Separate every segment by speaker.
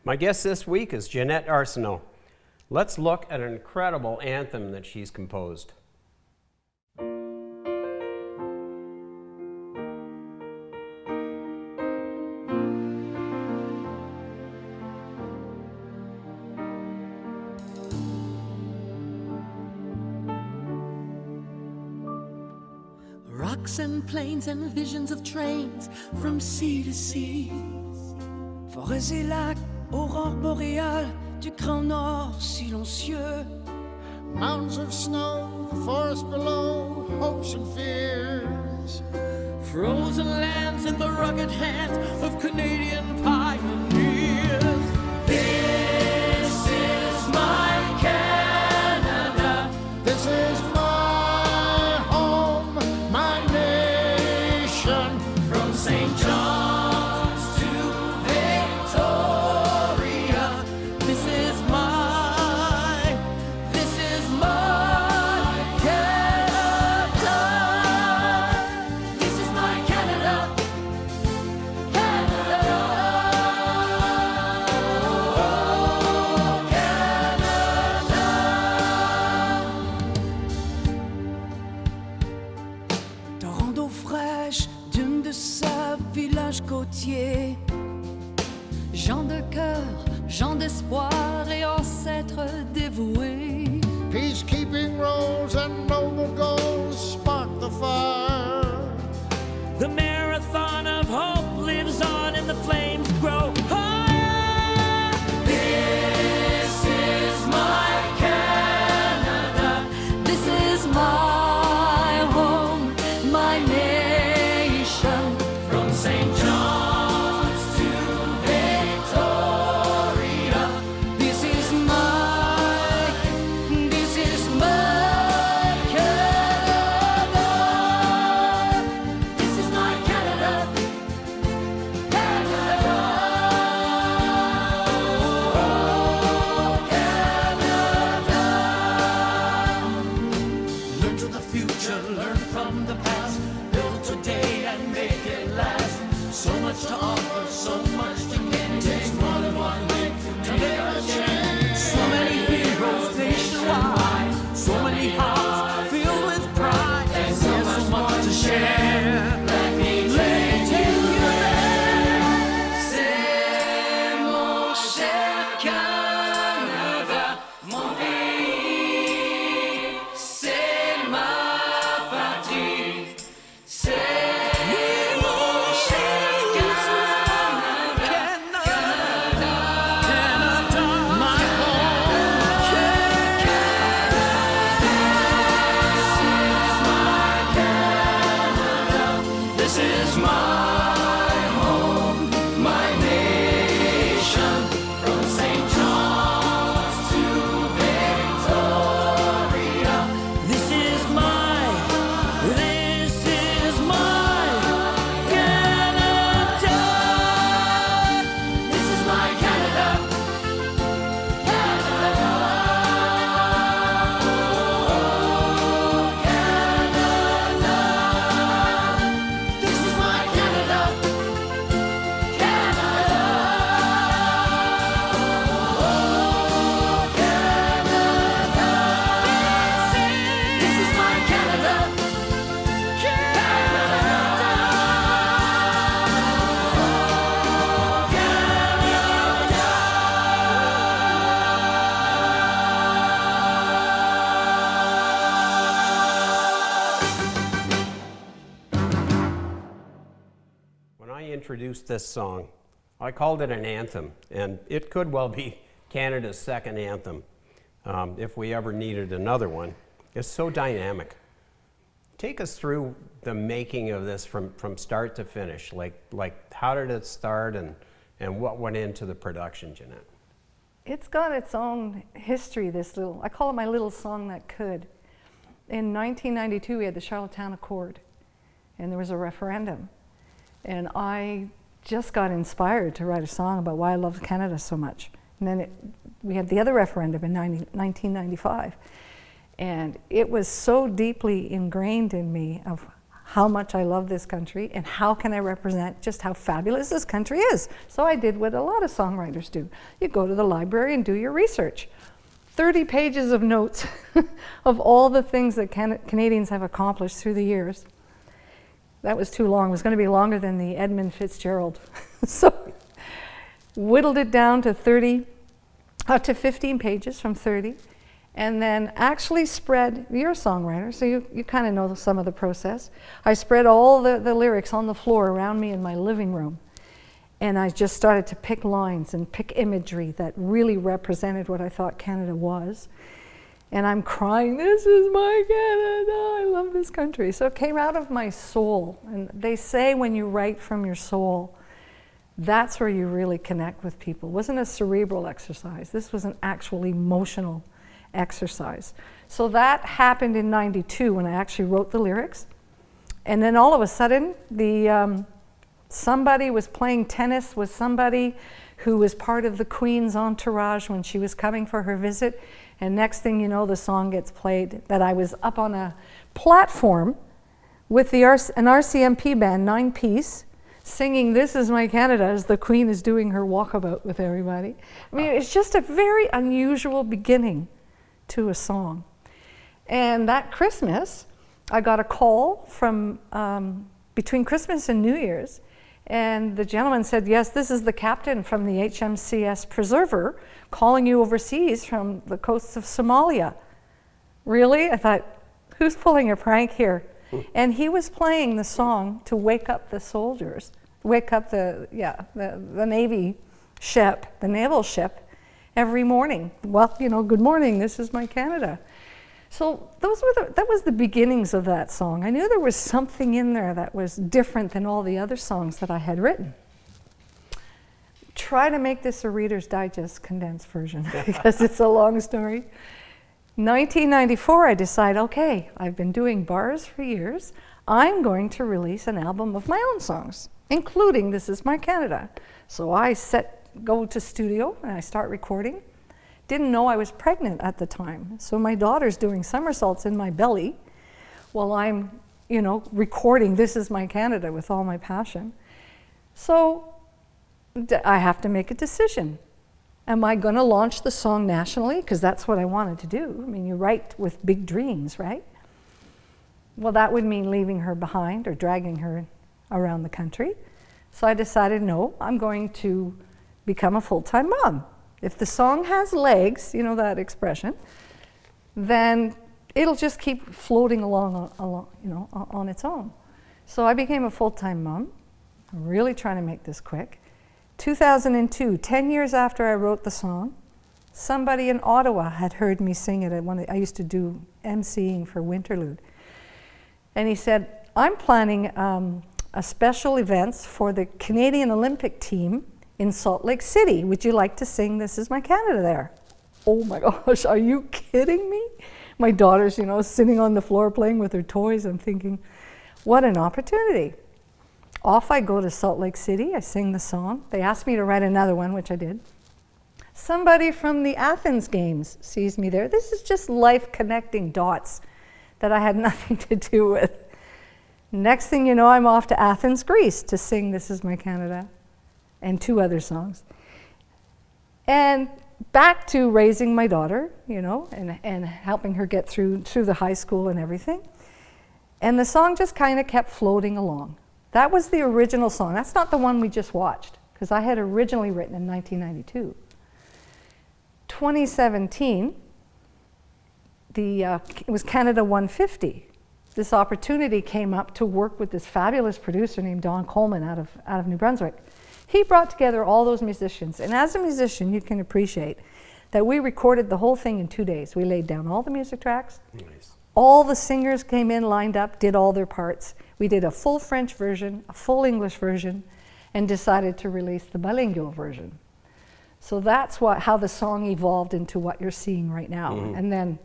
Speaker 1: My guest this week is Jeanette Arsenault. Let's look at an incredible anthem that she's composed.
Speaker 2: Rocks and plains and visions of trains from sea to sea. Forêts et lacs, aurore boréale du grand nord silencieux.
Speaker 3: Mountains of snow, forest below, hopes and fears.
Speaker 2: Frozen lands in the rugged hands of Canadian pioneers. This is my Canada.
Speaker 3: This is my home, my nation.
Speaker 2: From St. John's to Victoria. This is my Canada. This is my Canada. Canada. Canada. Torrent d'eau fraîche, dunes de sable, village côtier. Gens de cœur, gens d'espoir et ancêtres dévoués.
Speaker 3: Peacekeeping roles and noble goals spark the fire.
Speaker 2: The marathon of hope lives on and the flames grow higher. This is my Canada. This is my home, my nation. From St. John's to Victoria. This is my Canada. This is my Canada. Canada. Canada. Learn to the future, learn from the past, build today and make it last. So much to offer, so much to gain. It takes more than one link to make a change. So many heroes nationwide, so many hearts filled with pride, and so much to share. Let me take you there. C'est mon cher Canada, mon pays, c'est ma patrie. C'est mon cher Canada, Canada, my home, Canada. This is my home, my nation. From St. John's to Victoria. This is my Canada. This is my Canada. Canada. Canada. This is my Canada. Canada. This is my Canada.
Speaker 1: When I introduced this song, I called it an anthem, and it could well be Canada's second anthem if we ever needed another one. It's so dynamic. Take us through the making of this from start to finish. Like how did it start and what went into the production, Jeanette?
Speaker 4: It's got its own history, I call it my little song that could. In 1992, we had the Charlottetown Accord, and there was a referendum. And I just got inspired to write a song about why I love Canada so much. And then we had the other referendum in 1995. And it was so deeply ingrained in me of how much I love this country and how can I represent just how fabulous this country is. So I did what a lot of songwriters do. You go to the library and do your research. 30 pages of notes of all the things that Canadians have accomplished through the years. That was too long. It was going to be longer than the Edmund Fitzgerald. So whittled it down to 15 pages from 30, and then actually spread, you're a songwriter, so you kind of know some of the process. I spread all the lyrics on the floor around me in my living room, and I just started to pick lines and pick imagery that really represented what I thought Canada was. And I'm crying, this is my Canada, I love this country. So it came out of my soul. And they say when you write from your soul, that's where you really connect with people. It wasn't a cerebral exercise. This was an actual emotional exercise. So that happened in '92 when I actually wrote the lyrics. And then all of a sudden, somebody was playing tennis with somebody who was part of the Queen's entourage when she was coming for her visit. And next thing you know, the song gets played, that I was up on a platform with an RCMP band, 9-piece, singing This Is My Canada as the Queen is doing her walkabout with everybody. I mean, it's just a very unusual beginning to a song. And that Christmas, I got a call from between Christmas and New Year's, and the gentleman said, yes, this is the captain from the HMCS Preserver calling you overseas from the coasts of Somalia. Really? I thought, who's pulling a prank here? And he was playing the song to wake up the soldiers, wake up the Navy ship, the naval ship, every morning. Well, you know, good morning, this is my Canada. So that was the beginnings of that song. I knew there was something in there that was different than all the other songs that I had written. Try to make this a Reader's Digest condensed version because it's a long story. 1994, I decide, okay, I've been doing bars for years. I'm going to release an album of my own songs, including This Is My Canada. So I go to studio and I start recording. Didn't know I was pregnant at the time. So my daughter's doing somersaults in my belly while I'm, you know, recording This Is My Canada with all my passion. So I have to make a decision. Am I going to launch the song nationally? Because that's what I wanted to do. I mean, you write with big dreams, right? Well, that would mean leaving her behind or dragging her around the country. So I decided, no, I'm going to become a full-time mom. If the song has legs, you know that expression, then it'll just keep floating along, you know, on its own. So I became a full-time mom. I'm really trying to make this quick. 2002, 10 years after I wrote the song, somebody in Ottawa had heard me sing it at I used to do emceeing for Winterlude. And he said, I'm planning a special events for the Canadian Olympic team in Salt Lake City. Would you like to sing This Is My Canada there? Oh my gosh, are you kidding me? My daughter's, you know, sitting on the floor playing with her toys. I'm thinking, what an opportunity. Off I go to Salt Lake City, I sing the song. They asked me to write another one, which I did. Somebody from the Athens Games sees me there. This is just life connecting dots that I had nothing to do with. Next thing you know, I'm off to Athens, Greece to sing This Is My Canada and 2 other songs. And back to raising my daughter, you know, and helping her get through the high school and everything. And the song just kind of kept floating along. That was the original song. That's not the one we just watched, because I had originally written in 1992. 2017, it was Canada 150. This opportunity came up to work with this fabulous producer named Don Coleman out of New Brunswick. He brought together all those musicians, and as a musician, you can appreciate that we recorded the whole thing in 2 days. We laid down all the music tracks. Nice. All the singers came in, lined up, did all their parts. We did a full French version, a full English version, and decided to release the bilingual version. So that's how the song evolved into what you're seeing right now. Mm-hmm. And then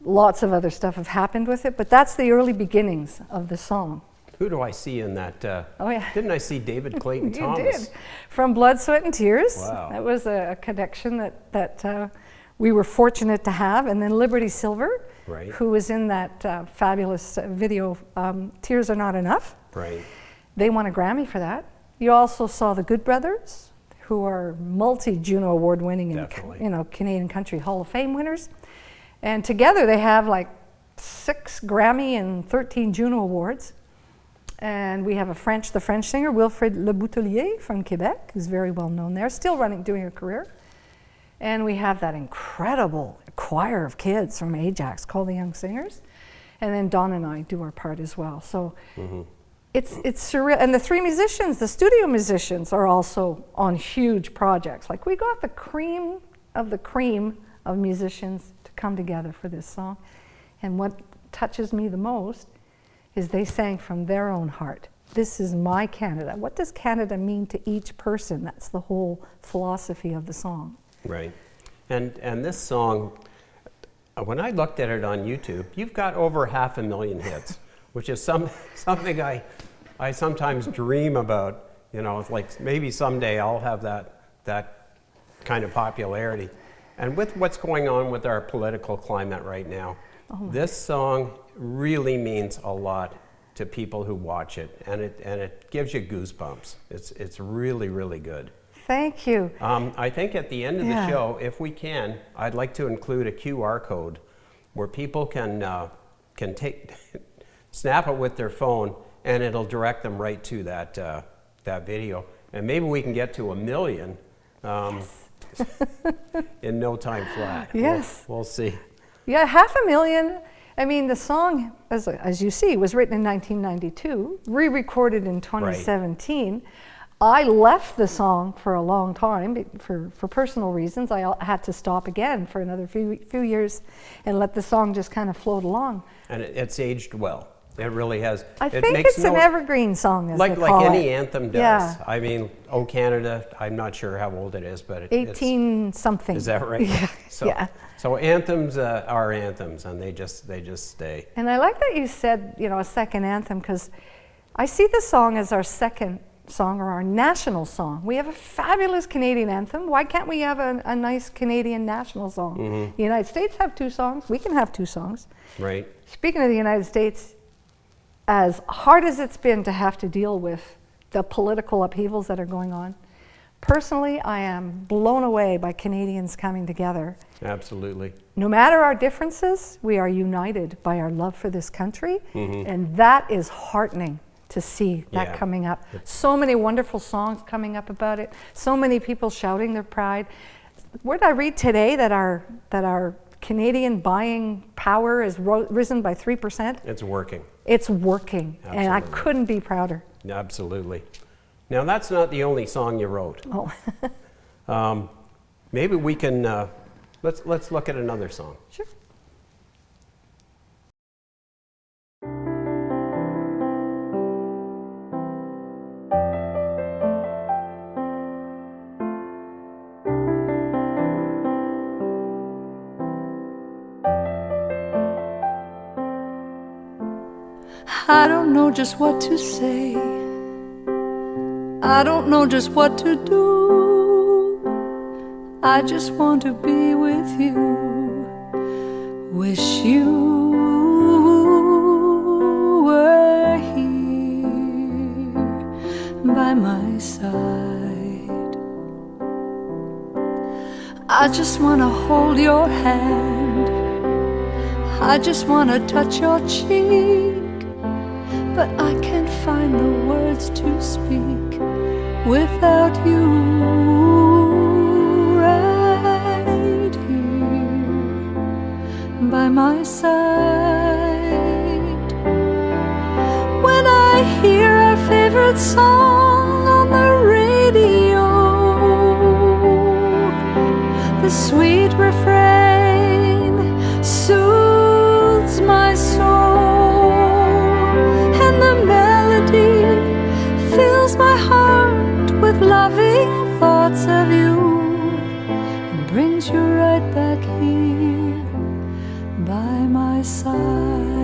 Speaker 4: lots of other stuff have happened with it, but that's the early beginnings of the song.
Speaker 1: Who do I see in that?
Speaker 4: Oh yeah.
Speaker 1: Didn't I see David Clayton
Speaker 4: You
Speaker 1: Thomas?
Speaker 4: did. From Blood, Sweat and Tears.
Speaker 1: Wow.
Speaker 4: That was a connection that we were fortunate to have. And then Liberty Silver,
Speaker 1: Right.
Speaker 4: who was in that fabulous video, Tears Are Not Enough.
Speaker 1: Right.
Speaker 4: They won a Grammy for that. You also saw the Good Brothers, who are multi-Juno award-winning and
Speaker 1: Definitely.
Speaker 4: Canadian Country Hall of Fame winners. And together they have like 6 Grammy and 13 Juno awards. And we have the French singer, Wilfrid Le Boutelier from Quebec, who's very well known there, still doing her career. And we have that incredible choir of kids from Ajax called the Young Singers. And then Don and I do our part as well. So it's surreal. And the 3 musicians, the studio musicians, are also on huge projects. Like we got the cream of musicians to come together for this song. And what touches me the most is they sang from their own heart. This is my Canada. What does Canada mean to each person? That's the whole philosophy of the song.
Speaker 1: Right. And this song, when I looked at it on YouTube, you've got over 500,000 hits, which is something I sometimes dream about. You know, it's like maybe someday I'll have that kind of popularity. And with what's going on with our political climate right now, this song really means a lot to people who watch it, and it gives you goosebumps. It's really, really good.
Speaker 4: Thank you.
Speaker 1: I think at the end of the show, if we can, I'd like to include a QR code where people can snap it with their phone, and it'll direct them right to that video. And maybe we can get to 1 million in no time flat.
Speaker 4: Yes.
Speaker 1: We'll see.
Speaker 4: Yeah, 500,000. I mean, the song, as you see, was written in 1992, re-recorded in 2017. Right. I left the song for a long time for personal reasons. I had to stop again for another few years and let the song just kind of float along.
Speaker 1: And it's aged well. It really has.
Speaker 4: I think it's an evergreen song, as they call
Speaker 1: like any
Speaker 4: it.
Speaker 1: anthem does.
Speaker 4: Yeah.
Speaker 1: I mean, "Oh Canada," I'm not sure how old it is, but
Speaker 4: 18 something.
Speaker 1: Is that right?
Speaker 4: Yeah.
Speaker 1: So anthems are anthems, and they just stay.
Speaker 4: And I like that you said, a second anthem, because I see the song as our second song or our national song. We have a fabulous Canadian anthem. Why can't we have a nice Canadian national song? The United States have 2 songs. We can have 2 songs.
Speaker 1: Right.
Speaker 4: Speaking of the United States, as hard as it's been to have to deal with the political upheavals that are going on, personally, I am blown away by Canadians coming together.
Speaker 1: Absolutely.
Speaker 4: No matter our differences, we are united by our love for this country, and that is heartening to see that coming up. So many wonderful songs coming up about it, so many people shouting their pride. Where did I read today that our Canadian buying power has risen by 3%?
Speaker 1: It's working.
Speaker 4: It's working,
Speaker 1: Absolutely.
Speaker 4: and I couldn't be prouder.
Speaker 1: Absolutely. Now, that's not the only song you wrote.
Speaker 4: Oh.
Speaker 1: Maybe we can, let's look at another song.
Speaker 4: Sure.
Speaker 5: I don't know just what to say. I don't know just what to do. I just want to be with you. Wish you were here by my side. I just want to hold your hand. I just want to touch your cheek. But I can't find the words to speak without you right here by my side. When I hear our favorite song on the radio, the sweet refrain soothes my soul. Fills my heart with loving thoughts of you and brings you right back here by my side.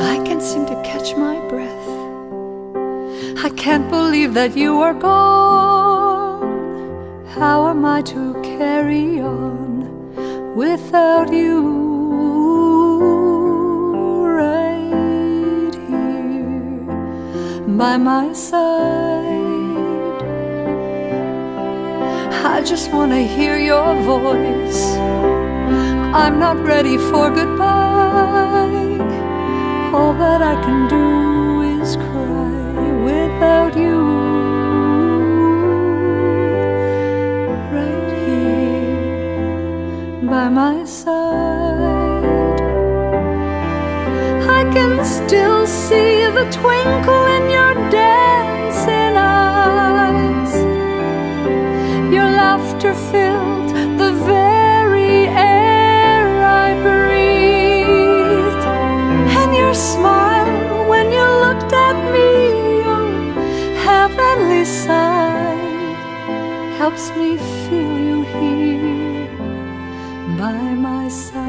Speaker 5: I can't seem to catch my breath. I can't believe that you are gone. How am I to carry on without you right here by my side? I just want to hear your voice. I'm not ready for goodbye. All that I can do is cry without you right here by my side. I can still see the twinkle in your dancing eyes. Your laughter filled the very air I breathed, and your smile when you looked at me, oh, heavenly side, helps me feel you here by my side.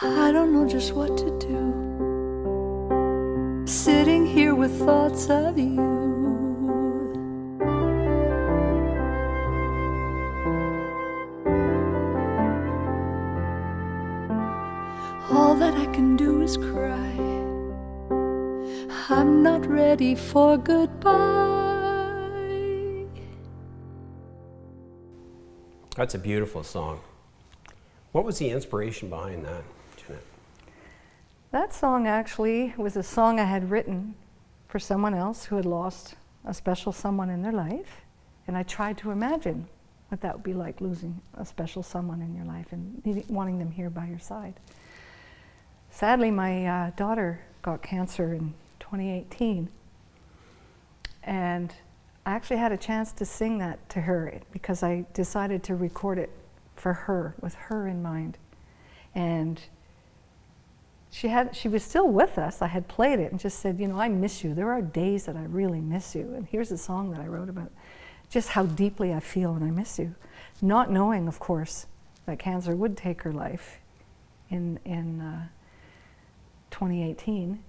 Speaker 5: I don't know just what to do, sitting here with thoughts of you. All that I can do is cry. I'm not ready for goodbye.
Speaker 1: That's a beautiful song. What was the inspiration behind that, Jeanette?
Speaker 4: That song actually was a song I had written for someone else who had lost a special someone in their life. And I tried to imagine what that would be like, losing a special someone in your life and wanting them here by your side. Sadly, my daughter got cancer in 2018. And I actually had a chance to sing that to her because I decided to record it for her, with her in mind. And she was still with us. I had played it and just said, you know, I miss you. There are days that I really miss you. And here's a song that I wrote about just how deeply I feel when I miss you. Not knowing, of course, that cancer would take her life in 2018.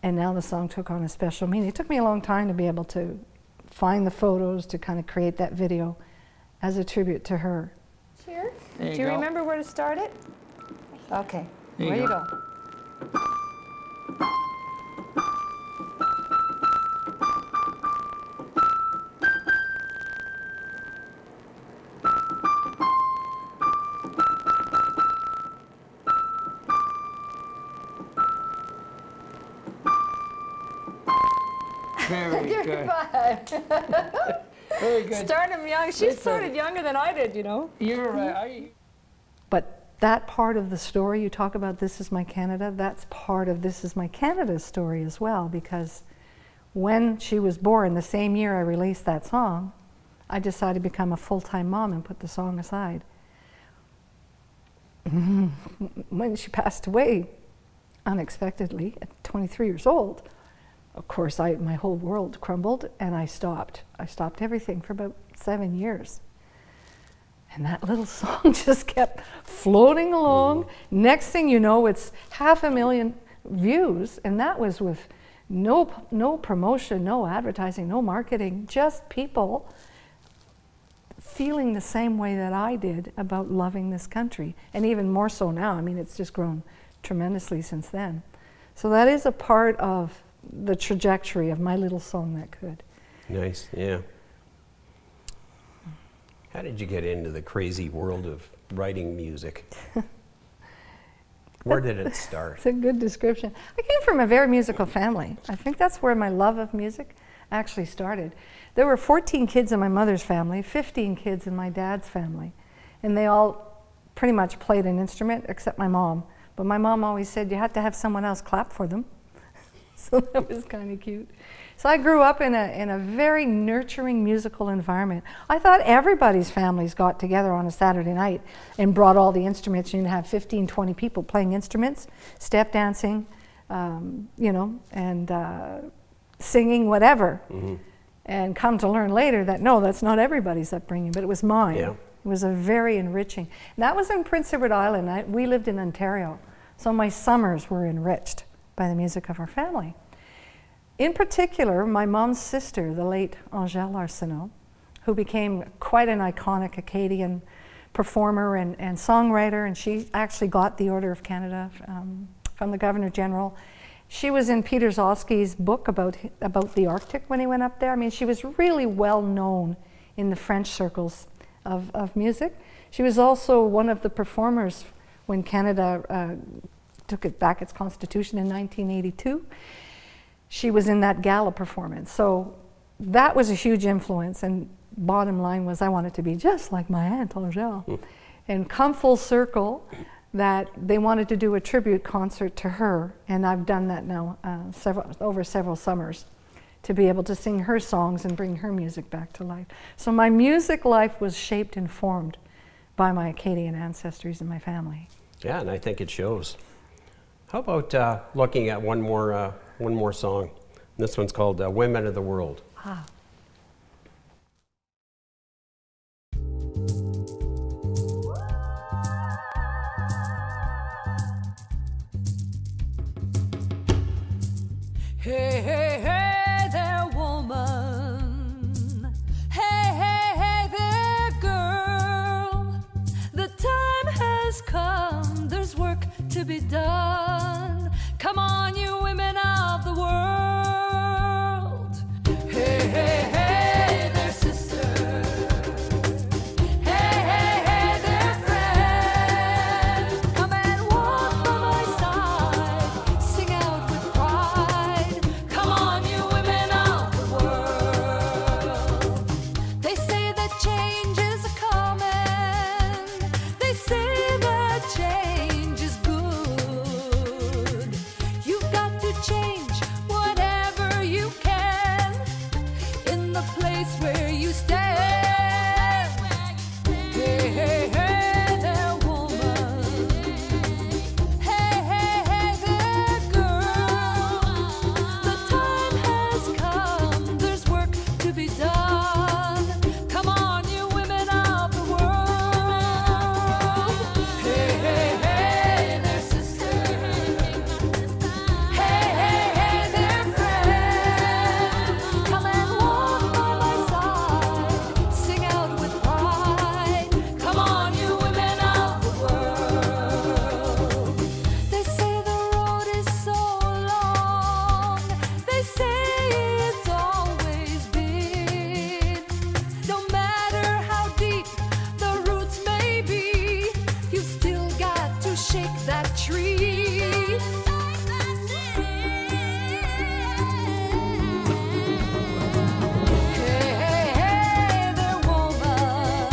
Speaker 4: And now the song took on a special meaning. It took me a long time to be able to find the photos to kind of create that video as a tribute to her.
Speaker 6: Here?
Speaker 7: There you
Speaker 6: Do you
Speaker 7: go.
Speaker 6: remember where to start it? Okay,
Speaker 7: There
Speaker 6: there
Speaker 7: you
Speaker 6: you
Speaker 7: go.
Speaker 6: go.
Speaker 7: Very good.
Speaker 6: But
Speaker 7: Very good.
Speaker 6: start him young. She
Speaker 7: Listen.
Speaker 6: started younger than I did, you know.
Speaker 7: You're right.
Speaker 4: But that part of the story, you talk about This Is My Canada, that's part of This Is My Canada's story as well, because when she was born, the same year I released that song, I decided to become a full-time mom and put the song aside. When she passed away unexpectedly at 23 years old, of course, my whole world crumbled and I stopped. I stopped everything for about 7 years. And that little song just kept floating along. Next thing you know, it's 500,000 views, and that was with no promotion, no advertising, no marketing, just people feeling the same way that I did about loving this country, and even more so now. I mean, it's just grown tremendously since then. So that is a part of the trajectory of My Little Song That Could.
Speaker 1: Nice, yeah. How did you get into the crazy world of writing music? Where did it start?
Speaker 4: It's a good description. I came from a very musical family. I think that's where my love of music actually started. There were 14 kids in my mother's family, 15 kids in my dad's family. and they all pretty much played an instrument except my mom. But my mom always said you had to have someone else clap for them. So that was kind of cute. So I grew up in a very nurturing musical environment. I thought everybody's families got together on a Saturday night and brought all the instruments. You'd have 15, 20 people playing instruments, step dancing, you know, and singing, whatever. Mm-hmm. And come to learn later that no, that's not everybody's upbringing, but it was mine.
Speaker 1: Yeah.
Speaker 4: It was a very enriching. And that was in Prince Edward Island. We lived in Ontario, so my summers were enriched by the music of our family. In particular, my mom's sister, the late Jeanette Arsenault, who became quite an iconic Acadian performer and songwriter, and she actually got the Order of Canada from the Governor General. She was in Peter Smits's book about the Arctic when he went up there. I mean, she was really well known in the French circles of music. She was also one of the performers when Canada took it back its constitution in 1982. She was in that gala performance. So that was a huge influence, and bottom line was I wanted to be just like my Aunt Angèle. And come full circle that they wanted to do a tribute concert to her, and I've done that now over several summers to be able to sing her songs and bring her music back to life. So my music life was shaped and formed by my Acadian ancestries and my family.
Speaker 1: Yeah, and I think it shows. How about looking at one more song? This one's called Women of the World.
Speaker 4: Ah.
Speaker 5: Hey, hey, hey there, woman. Hey, hey, hey there, girl. The time has come, there's work to be done. Come on, you women of the world. Hey, hey, hey there, sister. Hey, hey, hey there, friend. Come and walk by my side, sing out with pride. Come on, you women of the world. They say that change is a coming. They say that change is good. You've got to change whatever you can in the place where you stand. Hey, hey, hey there, woman. Hey, hey, hey there, girl. The time has come, there's work to be done. Come on, you women of the world. Hey, hey, hey there, sister. Hey, hey, hey there, friend. Come and walk by my side, sing out with pride. Come on, you women of the world. They say the road is so long. They say it's always been. No matter how deep the roots may be, you've still got to shake that tree. Hey, hey, hey there, woman.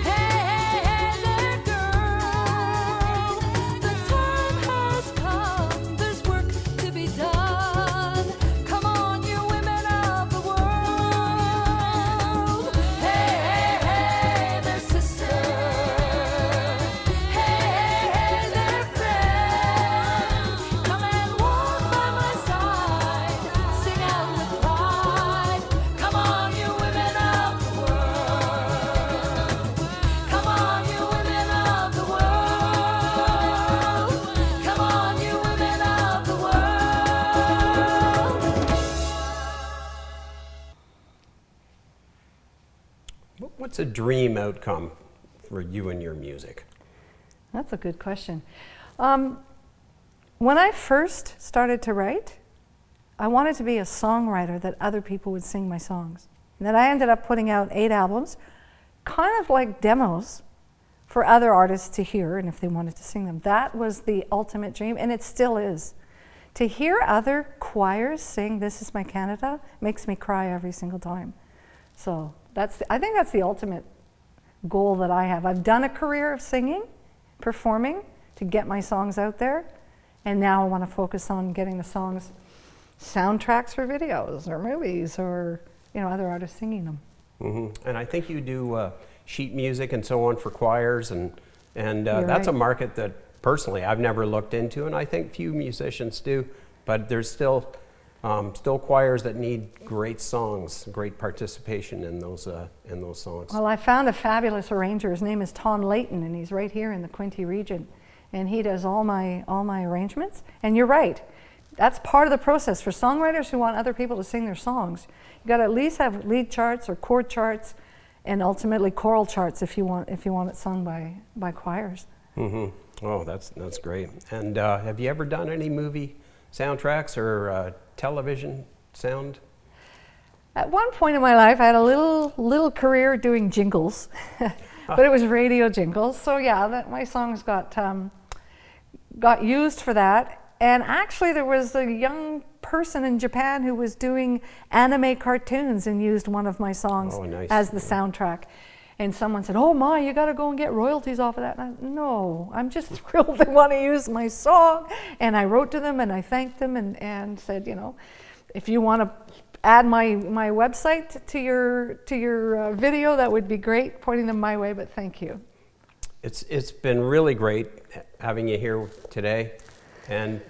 Speaker 5: Hey, hey, hey there, girl. The time has come, there's work to be done. Come on, you women of the world. Hey, hey, hey there, sister. Hey, hey, hey there, friend. Come and walk by my side, sing out with pride. Come on, you women of the world. Come on, you women of the world. Come on, you women of the world.
Speaker 1: What's a dream outcome for you and your music?
Speaker 4: That's a good question. When I first started to write, I wanted to be a songwriter that other people would sing my songs. And then I ended up putting out 8 albums, kind of like demos for other artists to hear and if they wanted to sing them. That was the ultimate dream, and it still is. To hear other choirs sing This Is My Canada makes me cry every single time. So I think that's the ultimate goal that I have. I've done a career of singing, performing to get my songs out there, and now I want to focus on getting the songs soundtracks for videos or movies or other artists singing them.
Speaker 1: And I think you do sheet music and so on for choirs, and that's a
Speaker 4: right.
Speaker 1: market that personally I've never looked into, and I think few musicians do. But there's still choirs that need great songs, great participation in those songs.
Speaker 4: Well, I found a fabulous arranger. His name is Tom Layton, and he's right here in the Quinte region, and he does all my arrangements. And you're right, that's part of the process for songwriters who want other people to sing their songs. You got to at least have lead charts or chord charts, and ultimately choral charts if you want it sung by choirs.
Speaker 1: Oh, that's great. And have you ever done any movie soundtracks or television sound?
Speaker 4: At one point in my life, I had a little career doing jingles, but it was radio jingles. So yeah, my songs got used for that. And actually, there was a young person in Japan who was doing anime cartoons and used one of my songs as the soundtrack. And someone said, "Oh my, you got to go and get royalties off of that." And no, I'm just thrilled they want to use my song. And I wrote to them and I thanked them and said, if you want to add my website to your video, that would be great, pointing them my way, but thank you.
Speaker 1: It's been really great having you here today, and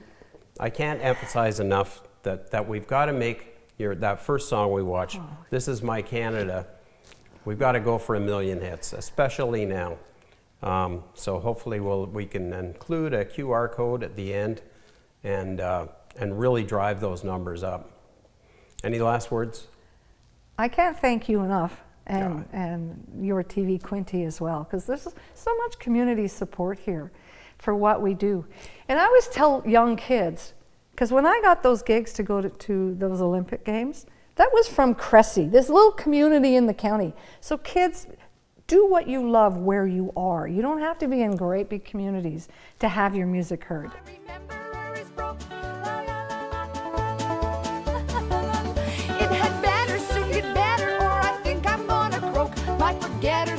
Speaker 1: I can't emphasize enough that we've got to make that first song we watched, This Is My Canada, we've got to go for 1 million hits, especially now. So hopefully we can include a QR code at the end and really drive those numbers up. Any last words?
Speaker 4: I can't thank you enough, and Yourtv Quinte as well, because there's so much community support here for what we do. And I always tell young kids, because when I got those gigs to go to those Olympic Games, that was from Cressy, this little community in the county. So kids, do what you love where you are. You don't have to be in great big communities to have your music heard.
Speaker 5: It had better soon get better, or I think I'm gonna croak. My forgetter